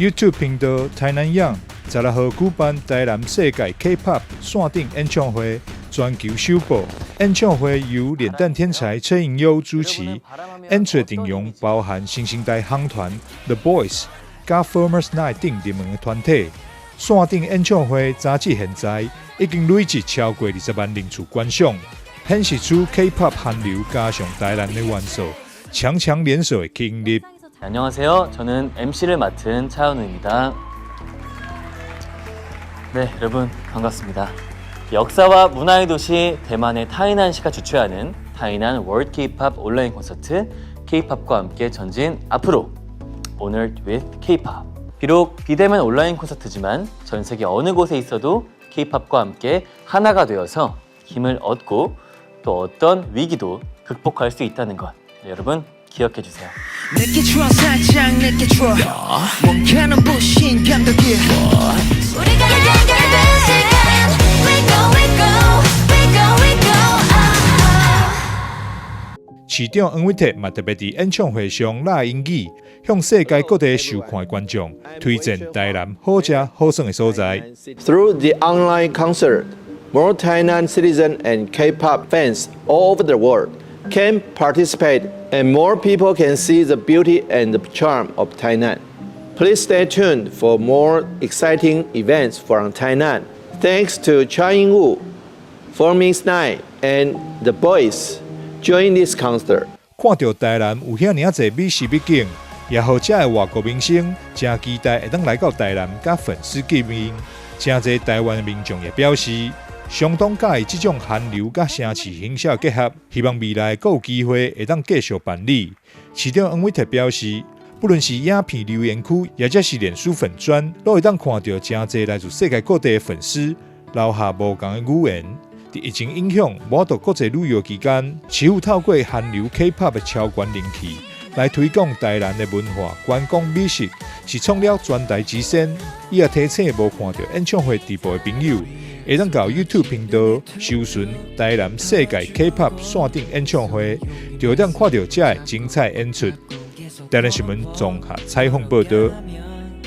YouTube 频道台南央16号举办台南世界 K-pop 线顶演唱会，全球首播。演唱会由脸蛋天才车银优主持，演出阵容包含新生代夯团 The Boys、加 Formers Night 等热门团体。线顶演唱会早至现在已经累积超过20万人次观赏，显示出 K-pop 韩流加上台南的元素，强强联手的吸引力。 안녕하세요. 저는 MC를 맡은 차현우입니다. 네, 여러분 반갑습니다. 역사와 문화의 도시 대만의 타이난시가 주최하는 타이난 월드 K-pop 온라인 콘서트 K-pop과 함께 전진 앞으로 오늘 with K-pop. 비록 비대면 온라인 콘서트지만 전 세계 어느 곳에 있어도 K-pop과 함께 하나가 되어서 힘을 얻고 또 어떤 위기도 극복할 수 있다는 것. 네, 여러분 기억해 주세요. 느껴줘 살짝 느껴줘 뭔가는 부신 감각이 우리가 연결된 시간 We go we go we go we go 市长黄伟哲嘛特别伫演唱会上拉英语，向世界各地收看的观众推荐台南好食好耍的所在。Through the online concert, more Tainan citizens and K-pop fans all over the world can participate, and more people can see the beauty and the charm of Tainan. Please stay tuned for more exciting events from Tainan. Thanks to Cha In-woo, Formings Night, and The Boys join this concert. 看到台南有遐尔侪美食美景，也好遮的外国明星真期待会当来到台南，甲粉丝见面。真侪台湾的民众也表示，相当介意这种韩流甲城市形象结合，希望未来还有机会会当继续办理。市长黄伟哲表示，不论是影片留言区，也或是脸书粉专，都会当看到真侪来自世界各地的粉丝留下无同的语言。在疫情影响无到国际旅游期间，市府透过韩流 K-pop 的超悬人气，来推广台南的文化、观光美食，是创了全台之先。伊也提醒无看到演唱会直播的朋友，会当到 YouTube 频道搜寻台南世界 K-pop 线顶演唱会，就会当看到这精彩演出。台南新闻综合采访报道。